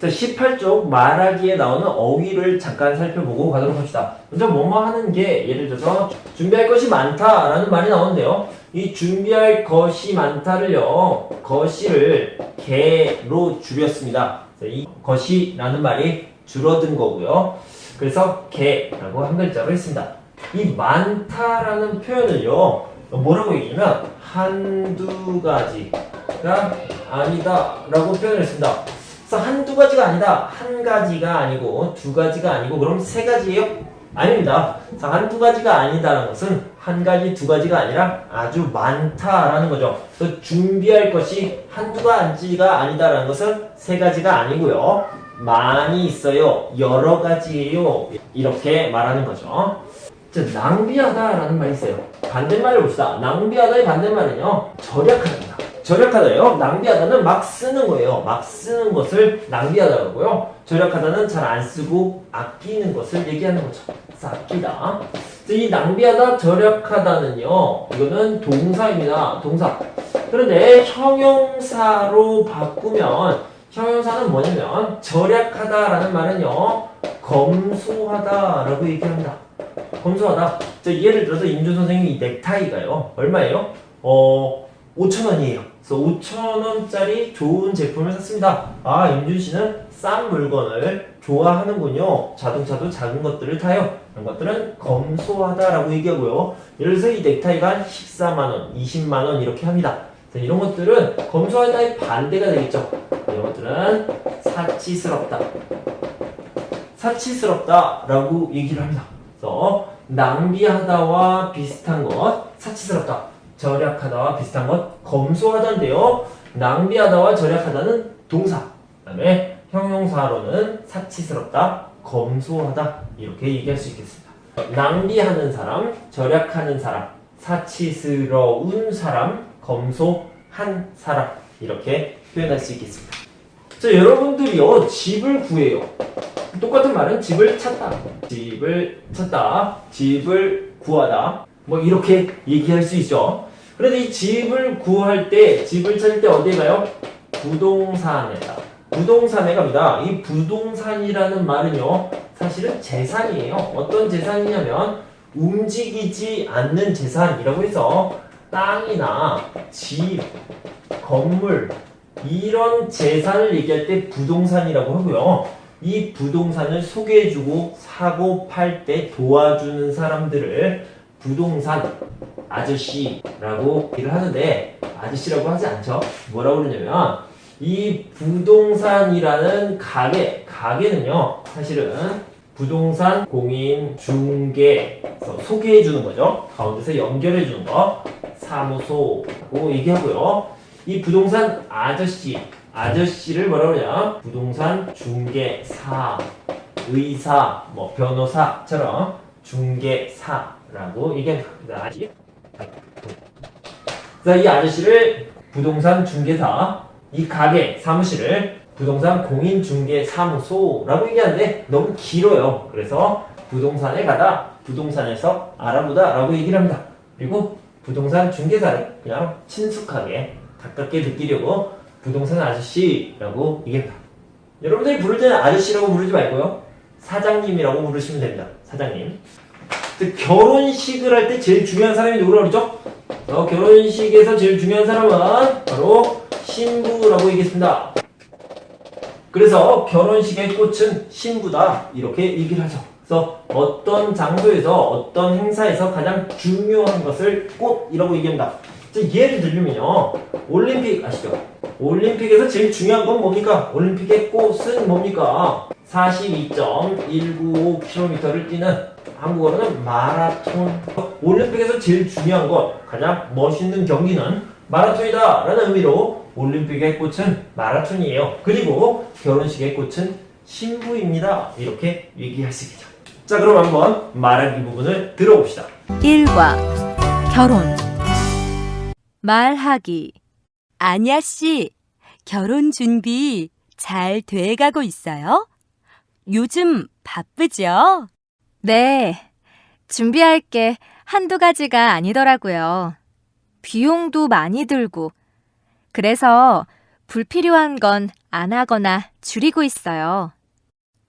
자, 18쪽 말하기에 나오는 어휘를 잠깐 살펴보고 가도록 합시다. 먼저 뭐뭐 하는 게 예를 들어서 준비할 것이 많다라는 말이 나오는데요. 이 준비할 것이 많다를요. 것이를 개로 줄였습니다. 이 것이라는 말이 줄어든 거고요. 그래서 개라고 한 글자로 했습니다. 이 많다라는 표현을요. 뭐라고 얘기하면 한두 가지가 아니다라고 표현을 했습니다. 그래서 한두 가지가 아니다. 한 가지가 아니고 두 가지가 아니고 그럼 세 가지예요? 아닙니다. 그래서 한두 가지가 아니다라는 것은 한 가지, 두 가지가 아니라 아주 많다라는 거죠. 그래서 준비할 것이 한두 가지가 아니다라는 것은 세 가지가 아니고요. 많이 있어요. 여러 가지예요. 이렇게 말하는 거죠. 자, 낭비하다라는 말이 있어요. 반대말을 봅시다. 낭비하다의 반대말은요. 절약하다입니다. 절약하다예요. 낭비하다는 막 쓰는 거예요. 막 쓰는 것을 낭비하다고요. 절약하다는 잘 안 쓰고 아끼는 것을 얘기하는 거죠. 그래서 아끼다. 이 낭비하다, 절약하다는요. 이거는 동사입니다. 동사. 그런데 형용사로 바꾸면 형용사는 뭐냐면 절약하다라는 말은요. 검소하다라고 얘기합니다. 검소하다. 자, 예를 들어서 임준 선생님이 이 넥타이가요. 얼마예요? 5,000원이에요. 그래서 5,000원짜리 좋은 제품을 샀습니다. 아, 임준 씨는 싼 물건을 좋아하는군요. 자동차도 작은 것들을 타요. 이런 것들은 검소하다라고 얘기하고요. 예를 들어서 이 넥타이가 14만원, 20만원 이렇게 합니다. 그래서 이런 것들은 검소하다의 반대가 되겠죠. 이런 것들은 사치스럽다. 사치스럽다라고 얘기를 합니다. 그래서 낭비하다와 비슷한 것, 사치스럽다. 절약하다와 비슷한 것, 검소하다인데요. 낭비하다와 절약하다는 동사. 그 다음에 형용사로는 사치스럽다, 검소하다 이렇게 얘기할 수 있겠습니다. 낭비하는 사람, 절약하는 사람, 사치스러운 사람, 검소한 사람 이렇게 표현할 수 있겠습니다. 자, 여러분들이요 집을 구해요. 똑같은 말은 집을 찾다, 집을 찾다, 집을 구하다 뭐 이렇게 얘기할 수 있죠. 그런데 이 집을 구할 때, 집을 찾을 때 어디에 가요? 부동산에다. 부동산에 갑니다. 이 부동산이라는 말은요, 사실은 재산이에요. 어떤 재산이냐면 움직이지 않는 재산이라고 해서 땅이나 집, 건물 이런 재산을 얘기할 때 부동산이라고 하고요. 이 부동산을 소개해주고 사고 팔 때 도와주는 사람들을 부동산 아저씨라고 얘기를 하는데 아저씨라고 하지 않죠. 뭐라고 그러냐면 이 부동산이라는 가게는요 사실은 부동산 공인 중개에서 소개해주는 거죠. 가운데서 연결해주는 거 사무소라고 얘기하고요. 이 부동산 아저씨를 뭐라고 그러냐 부동산 중개사 의사 뭐 변호사처럼 중개사라고 얘기합니다. 그래서 이 아저씨를 부동산 중개사, 이 가게 사무실을 부동산 공인중개사무소라고 얘기하는데 너무 길어요. 그래서 부동산에 가다, 부동산에서 알아보다 라고 얘기를 합니다. 그리고 부동산 중개사를 그냥 친숙하게 가깝게 느끼려고 부동산 아저씨라고 얘기합니다. 여러분들이 부를 때는 아저씨라고 부르지 말고요. 사장님이라고 부르시면 됩니다. 사장님. 결혼식을 할 때 제일 중요한 사람이 누구라고 그러죠? 결혼식에서 제일 중요한 사람은 바로 신부라고 얘기했습니다. 그래서 결혼식의 꽃은 신부다 이렇게 얘기를 하죠. 그래서 어떤 장소에서 어떤 행사에서 가장 중요한 것을 꽃이라고 얘기합니다. 예를 들면요 올림픽 아시죠? 올림픽에서 제일 중요한 건 뭡니까? 올림픽의 꽃은 뭡니까? 42.195km를 뛰는 한국어로는 마라톤. 올림픽에서 제일 중요한 것, 가장 멋있는 경기는 마라톤이다 라는 의미로 올림픽의 꽃은 마라톤이에요. 그리고 결혼식의 꽃은 신부입니다. 이렇게 얘기할 수 있겠죠. 자, 그럼 한번 말하기 부분을 들어봅시다. 1과 결혼. 말하기. 아냐 씨, 결혼 준비 잘 돼가고 있어요? 요즘 바쁘죠? 네, 준비할 게 한두 가지가 아니더라고요. 비용도 많이 들고. 그래서 불필요한 건 안 하거나 줄이고 있어요.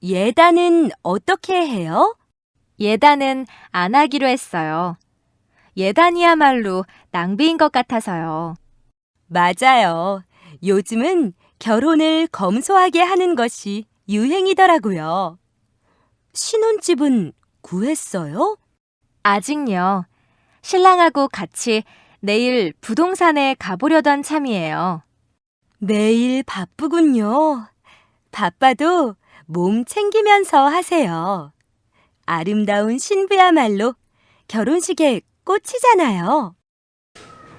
예단은 어떻게 해요? 예단은 안 하기로 했어요. 예단이야말로 낭비인 것 같아서요. 맞아요. 요즘은 결혼을 검소하게 하는 것이 유행이더라고요. 신혼집은 구했어요? 아직요. 신랑하고 같이 내일 부동산에 가보려던 참이에요. 매일 바쁘군요. 바빠도 몸 챙기면서 하세요. 아름다운 신부야말로 결혼식의 꽃이잖아요.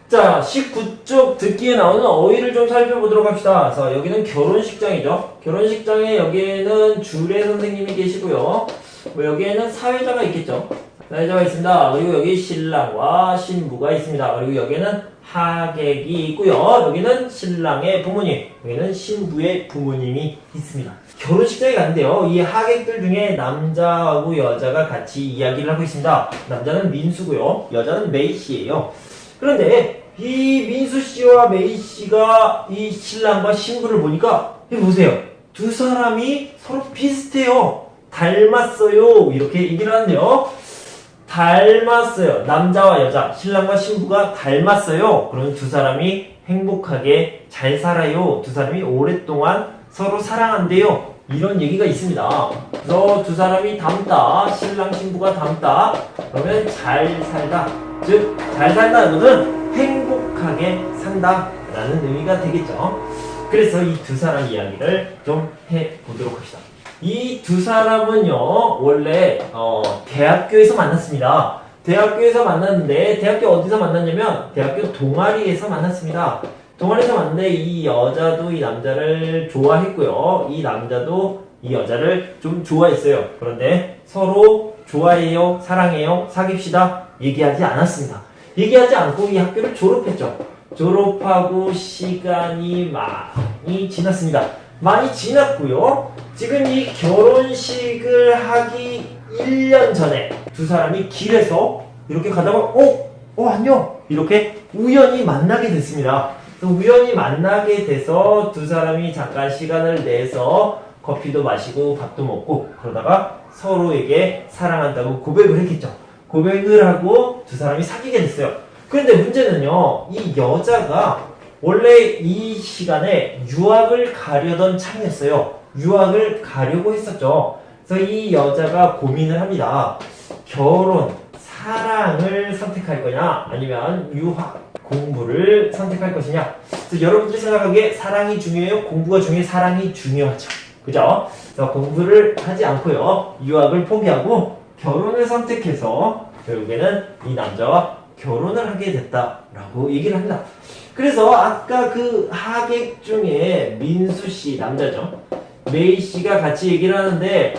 자, 19쪽 듣기에 나오는 어휘를 좀 살펴보도록 합시다. 자, 여기는 결혼식장이죠. 결혼식장에 여기에는 주례 선생님이 계시고요. 뭐 여기에는 사회자가 있겠죠. 사회자가 있습니다. 그리고 여기 신랑과 신부가 있습니다. 그리고 여기는 하객이 있고요. 여기는 신랑의 부모님, 여기는 신부의 부모님이 있습니다. 결혼식장에 갔는데요. 이 하객들 중에 남자하고 여자가 같이 이야기를 하고 있습니다. 남자는 민수고요. 여자는 메이 씨예요. 그런데 이 민수 씨와 메이 씨가 이 신랑과 신부를 보니까 이 보세요. 두 사람이 서로 비슷해요. 닮았어요. 이렇게 얘기를 하는데요. 닮았어요. 남자와 여자, 신랑과 신부가 닮았어요. 그럼 두 사람이 행복하게 잘 살아요. 두 사람이 오랫동안 서로 사랑한대요. 이런 얘기가 있습니다. 그래서 두 사람이 닮다, 신랑 신부가 닮다. 그러면 잘 살다. 즉, 잘 산다는 것은 행복하게 산다라는 의미가 되겠죠. 그래서 이 두 사람 이야기를 좀 해보도록 합시다. 이 두 사람은요, 원래, 대학교에서 만났습니다. 대학교에서 만났는데, 대학교 어디서 만났냐면, 대학교 동아리에서 만났습니다. 동아리에서 만났는데, 이 여자도 이 남자를 좋아했고요. 이 남자도 이 여자를 좀 좋아했어요. 그런데 서로 좋아해요, 사랑해요, 사귀시다 얘기하지 않았습니다. 얘기하지 않고 이 학교를 졸업했죠. 졸업하고 시간이 많이 지났습니다. 많이 지났고요. 지금 이 결혼식을 하기 1년 전에 두 사람이 길에서 이렇게 가다가 안녕! 이렇게 우연히 만나게 됐습니다. 우연히 만나게 돼서 두 사람이 잠깐 시간을 내서 커피도 마시고 밥도 먹고 그러다가 서로에게 사랑한다고 고백을 했겠죠. 고백을 하고 두 사람이 사귀게 됐어요. 그런데 문제는요, 이 여자가 원래 이 시간에 유학을 가려던 참이었어요. 유학을 가려고 했었죠. 그래서 이 여자가 고민을 합니다. 결혼, 사랑을 선택할 거냐, 아니면 유학, 공부를 선택할 것이냐. 그래서 여러분들이 생각하기에 사랑이 중요해요? 공부가 중요해요? 사랑이 중요하죠. 그죠? 그래서 공부를 하지 않고요. 유학을 포기하고 결혼을 선택해서 결국에는 이 남자와 결혼을 하게 됐다라고 얘기를 합니다. 그래서 아까 그 하객 중에 민수 씨, 남자죠. 메이 씨가 같이 얘기를 하는데,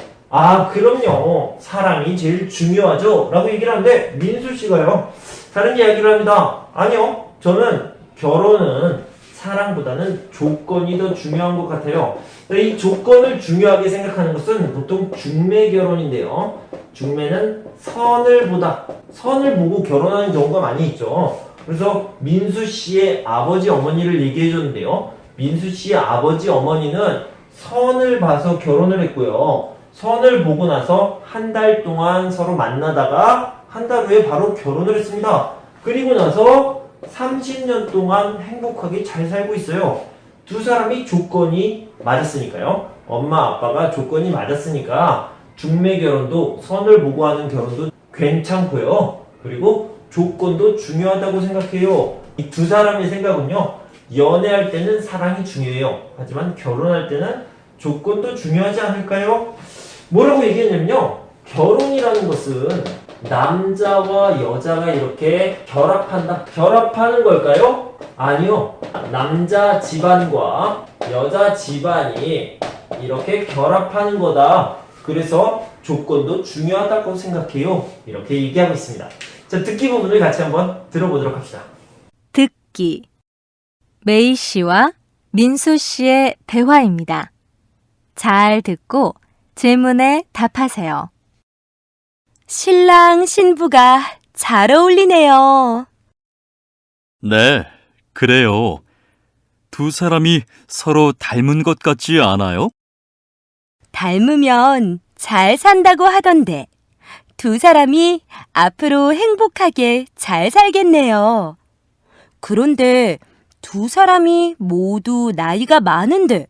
그럼요. 사랑이 제일 중요하죠. 라고 얘기를 하는데, 민수 씨가요. 다른 이야기를 합니다. 아니요. 저는 결혼은 사랑보다는 조건이 더 중요한 것 같아요. 이 조건을 중요하게 생각하는 것은 보통 중매 결혼인데요. 중매는 선을 보고 결혼하는 경우가 많이 있죠. 그래서 민수 씨의 아버지 어머니를 얘기해 줬는데요. 민수 씨의 아버지 어머니는 선을 봐서 결혼을 했고요. 선을 보고 나서 한 달 동안 서로 만나다가 한 달 후에 바로 결혼을 했습니다. 그리고 나서 30년 동안 행복하게 잘 살고 있어요. 두 사람이 조건이 맞았으니까요. 엄마 아빠가 조건이 맞았으니까 중매 결혼도 선을 보고 하는 결혼도 괜찮고요. 그리고 조건도 중요하다고 생각해요. 이 두 사람의 생각은요. 연애할 때는 사랑이 중요해요. 하지만 결혼할 때는 조건도 중요하지 않을까요? 뭐라고 얘기했냐면요. 결혼이라는 것은 남자와 여자가 이렇게 결합한다. 결합하는 걸까요? 아니요. 남자 집안과 여자 집안이 이렇게 결합하는 거다. 그래서 조건도 중요하다고 생각해요. 이렇게 얘기하고 있습니다. 자, 듣기 부분을 같이 한번 들어보도록 합시다. 듣기. 메이 씨와 민수 씨의 대화입니다. 잘 듣고 질문에 답하세요. 신랑, 신부가 잘 어울리네요. 네, 그래요. 두 사람이 서로 닮은 것 같지 않아요? 닮으면 잘 산다고 하던데, 두 사람이 앞으로 행복하게 잘 살겠네요. 그런데 두 사람이 모두 나이가 많은데,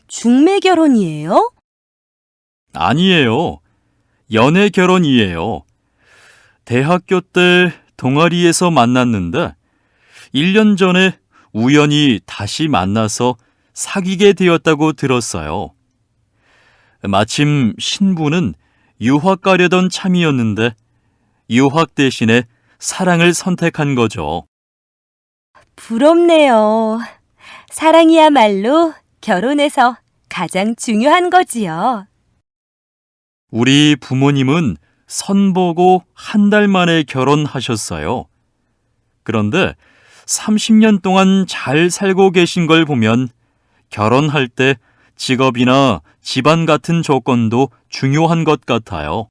중매 결혼이에요? 아니에요. 연애 결혼이에요. 대학교 때 동아리에서 만났는데 1년 전에 우연히 다시 만나서 사귀게 되었다고 들었어요. 마침 신부는 유학 가려던 참이었는데 유학 대신에 사랑을 선택한 거죠. 부럽네요. 사랑이야말로 결혼에서 가장 중요한 거지요. 우리 부모님은 선보고 한 달 만에 결혼하셨어요. 그런데 30년 동안 잘 살고 계신 걸 보면 결혼할 때 직업이나 집안 같은 조건도 중요한 것 같아요.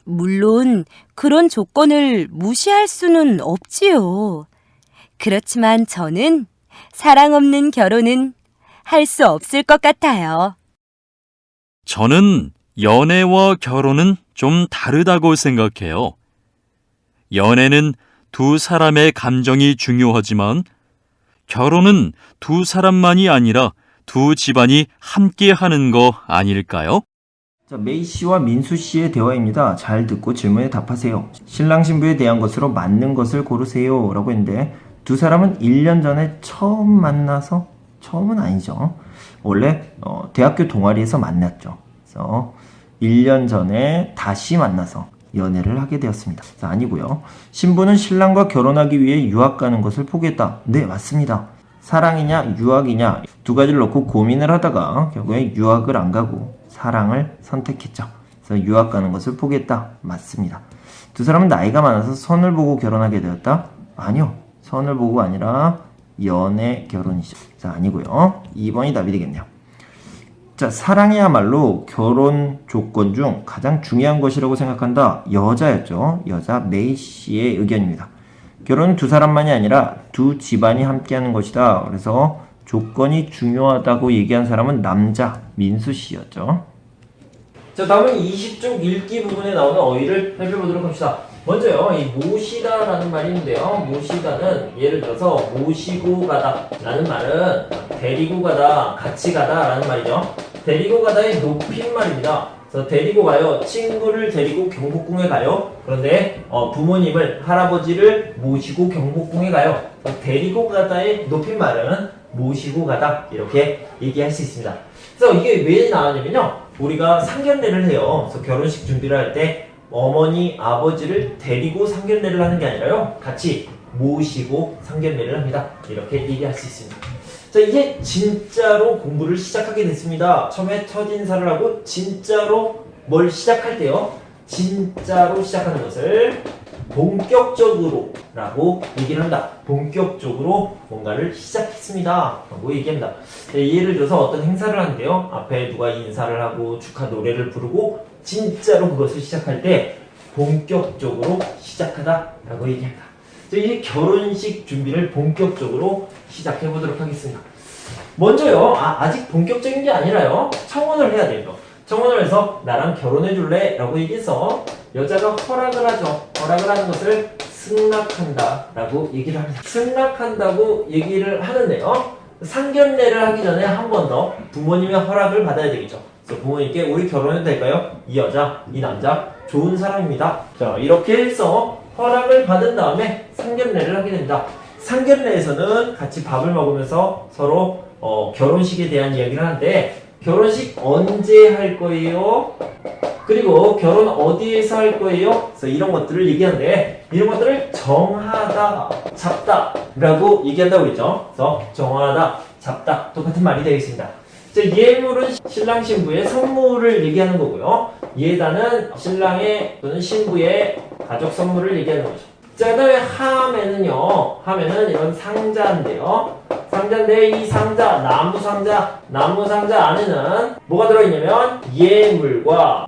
물론 그런 조건을 무시할 수는 없지요. 그렇지만 저는 사랑 없는 결혼은 할 수 없을 것 같아요. 저는 연애와 결혼은 좀 다르다고 생각해요. 연애는 두 사람의 감정이 중요하지만 결혼은 두 사람만이 아니라 두 집안이 함께 하는 거 아닐까요? 자, 메이 씨와 민수 씨의 대화입니다. 잘 듣고 질문에 답하세요. 신랑 신부에 대한 것으로 맞는 것을 고르세요 라고 했는데 두 사람은 1년 전에 처음 만나서, 처음은 아니죠. 원래 대학교 동아리에서 만났죠. 그래서 1년 전에 다시 만나서 연애를 하게 되었습니다. 자, 아니고요. 신부는 신랑과 결혼하기 위해 유학 가는 것을 포기했다. 네, 맞습니다. 사랑이냐 유학이냐 두 가지를 놓고 고민을 하다가 결국에 유학을 안 가고 사랑을 선택했죠. 그래서 유학 가는 것을 포기했다. 맞습니다. 두 사람은 나이가 많아서 선을 보고 결혼하게 되었다. 아니요. 선을 보고 아니라 연애 결혼이죠. 자, 아니고요. 2번이 답이 되겠네요. 자, 사랑이야말로 결혼 조건 중 가장 중요한 것이라고 생각한다. 여자였죠. 여자 메이 씨의 의견입니다. 결혼은 두 사람만이 아니라 두 집안이 함께하는 것이다. 그래서 조건이 중요하다고 얘기한 사람은 남자 민수 씨였죠. 자, 다음은 20쪽 읽기 부분에 나오는 어휘를 살펴보도록 합시다. 먼저요, 이 모시다라는 말이 있는데요. 모시다는 예를 들어서 모시고 가다 라는 말은 데리고 가다, 같이 가다 라는 말이죠. 데리고 가다의 높임말입니다. 그래서 데리고 가요. 친구를 데리고 경복궁에 가요. 그런데 부모님을, 할아버지를 모시고 경복궁에 가요. 데리고 가다의 높임말은 모시고 가다 이렇게 얘기할 수 있습니다. 그래서 이게 왜 나왔냐면요. 우리가 상견례를 해요. 그래서 결혼식 준비를 할 때 어머니, 아버지를 데리고 상견례를 하는 게 아니라요. 같이 모시고 상견례를 합니다. 이렇게 얘기할 수 있습니다. 자, 이제 진짜로 공부를 시작하게 됐습니다. 처음에 첫인사를 하고 진짜로 뭘 시작할 때요. 진짜로 시작하는 것을 본격적으로 라고 얘기를 한다. 본격적으로 뭔가를 시작했습니다 라고 얘기합니다. 네, 예를 들어서 어떤 행사를 하는데요. 앞에 누가 인사를 하고 축하 노래를 부르고 진짜로 그것을 시작할 때 본격적으로 시작하다 라고 얘기합니다. 이제 결혼식 준비를 본격적으로 시작해 보도록 하겠습니다. 먼저요, 아직 본격적인 게 아니라요, 청혼을 해야 돼요. 청혼을 해서 나랑 결혼해 줄래? 라고 얘기해서 여자가 허락을 하죠. 허락을 하는 것을 승낙한다 라고 얘기를 합니다. 승낙한다고 얘기를 하는데요, 상견례를 하기 전에 한 번 더 부모님의 허락을 받아야 되겠죠. 그래서 부모님께 우리 결혼해도 될까요? 이 여자, 이 남자 좋은 사람입니다. 자, 이렇게 해서 허락을 받은 다음에 상견례를 하게 됩니다. 상견례에서는 같이 밥을 먹으면서 서로 결혼식에 대한 이야기를 하는데, 결혼식 언제 할 거예요? 그리고 결혼 어디에서 할 거예요? 그래서 이런 것들을 얘기하는데, 이런 것들을 정하다, 잡다 라고 얘기한다고 했죠. 그래서 정하다, 잡다 똑같은 말이 되겠습니다. 자, 예물은 신랑 신부의 선물을 얘기하는 거고요. 예단은 신랑의 또는 신부의 가족 선물을 얘기하는 거죠. 자, 그 다음에 함에는 이런 상자인데요. 상자인데 이 상자, 나무 상자 안에는 뭐가 들어있냐면 예물과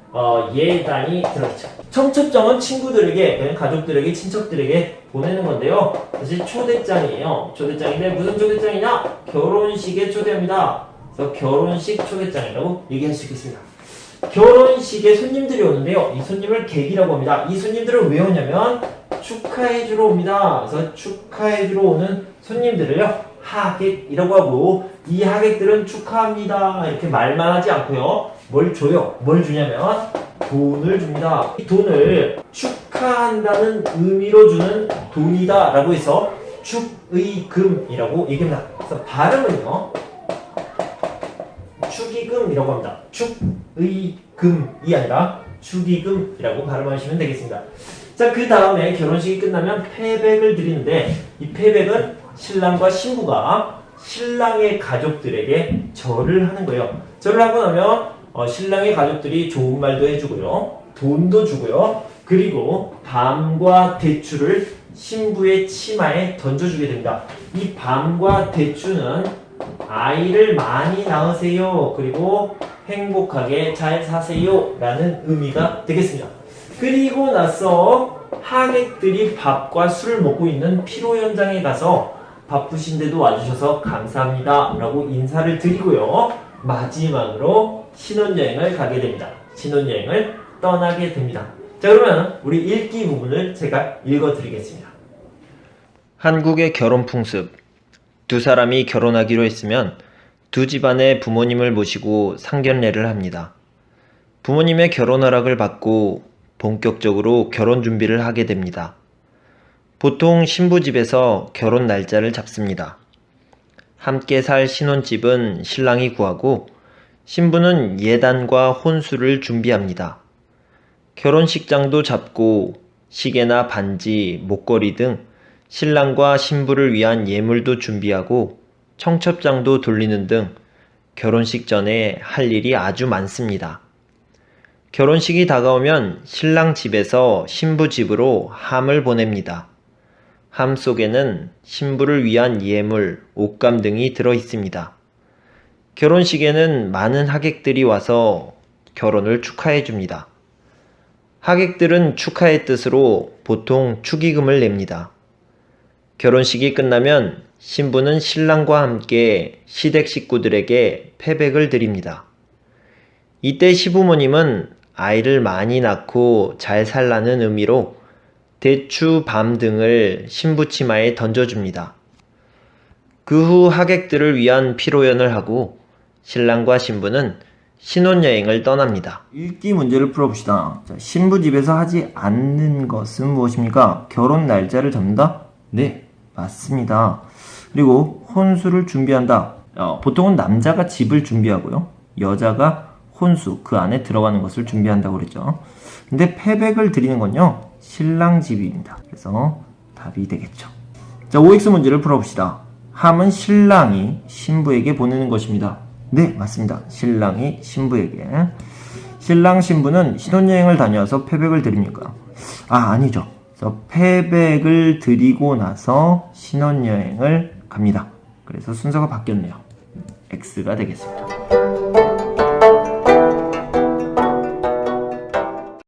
예단이 들어있죠. 청첩장은 친구들에게, 그냥 가족들에게, 친척들에게 보내는 건데요. 사실 초대장이에요. 초대장인데 무슨 초대장이냐? 결혼식에 초대합니다. 그래서 결혼식 초대장이라고 얘기할 수 있겠습니다. 결혼식에 손님들이 오는데요. 이 손님을 객이라고 합니다. 이 손님들을 왜 오냐면 축하해주러 옵니다. 그래서 축하해주러 오는 손님들을요, 하객이라고 하고, 이 하객들은 축하합니다 이렇게 말만 하지 않고요, 뭘 줘요? 뭘 주냐면 돈을 줍니다. 이 돈을 축하한다는 의미로 주는 돈이다 라고 해서 축의금이라고 얘기합니다. 그래서 발음은요, 축의금이라고 합니다. 축의금이 아니라 축의금이라고 발음하시면 되겠습니다. 자, 그 다음에 결혼식이 끝나면 패백을 드리는데, 이 패백은 신랑과 신부가 신랑의 가족들에게 절을 하는 거예요. 절을 하고 나면 신랑의 가족들이 좋은 말도 해주고요, 돈도 주고요, 그리고 밤과 대추를 신부의 치마에 던져주게 됩니다. 이 밤과 대추는 아이를 많이 낳으세요, 그리고 행복하게 잘 사세요 라는 의미가 되겠습니다. 그리고 나서 하객들이 밥과 술을 먹고 있는 피로 현장에 가서 바쁘신데도 와주셔서 감사합니다 라고 인사를 드리고요, 마지막으로 신혼여행을 가게 됩니다. 신혼여행을 떠나게 됩니다. 자, 그러면 우리 읽기 부분을 제가 읽어드리겠습니다. 한국의 결혼 풍습. 두 사람이 결혼하기로 했으면 두 집안의 부모님을 모시고 상견례를 합니다. 부모님의 결혼 허락을 받고 본격적으로 결혼 준비를 하게 됩니다. 보통 신부 집에서 결혼 날짜를 잡습니다. 함께 살 신혼집은 신랑이 구하고 신부는 예단과 혼수를 준비합니다. 결혼식장도 잡고 시계나 반지, 목걸이 등 신랑과 신부를 위한 예물도 준비하고 청첩장도 돌리는 등 결혼식 전에 할 일이 아주 많습니다. 결혼식이 다가오면 신랑 집에서 신부 집으로 함을 보냅니다. 함 속에는 신부를 위한 예물, 옷감 등이 들어 있습니다. 결혼식에는 많은 하객들이 와서 결혼을 축하해 줍니다. 하객들은 축하의 뜻으로 보통 축의금을 냅니다. 결혼식이 끝나면 신부는 신랑과 함께 시댁 식구들에게 패백을 드립니다. 이때 시부모님은 아이를 많이 낳고 잘 살라는 의미로 대추, 밤 등을 신부 치마에 던져줍니다. 그 후 하객들을 위한 피로연을 하고 신랑과 신부는 신혼여행을 떠납니다. 읽기 문제를 풀어봅시다. 자, 신부 집에서 하지 않는 것은 무엇입니까? 결혼 날짜를 잡는다? 네, 맞습니다. 그리고 혼수를 준비한다. 보통은 남자가 집을 준비하고요, 여자가 혼수, 그 안에 들어가는 것을 준비한다고 그랬죠. 근데 패백을 드리는 건요, 신랑 집입니다. 그래서 답이 되겠죠. 자, OX 문제를 풀어봅시다. 함은 신랑이 신부에게 보내는 것입니다. 네, 맞습니다. 신랑이 신부에게. 신랑 신부는 신혼여행을 다녀와서 패백을 드립니까? 아니죠. 그래서 패백을 드리고 나서 신혼여행을 갑니다. 그래서 순서가 바뀌었네요. X가 되겠습니다.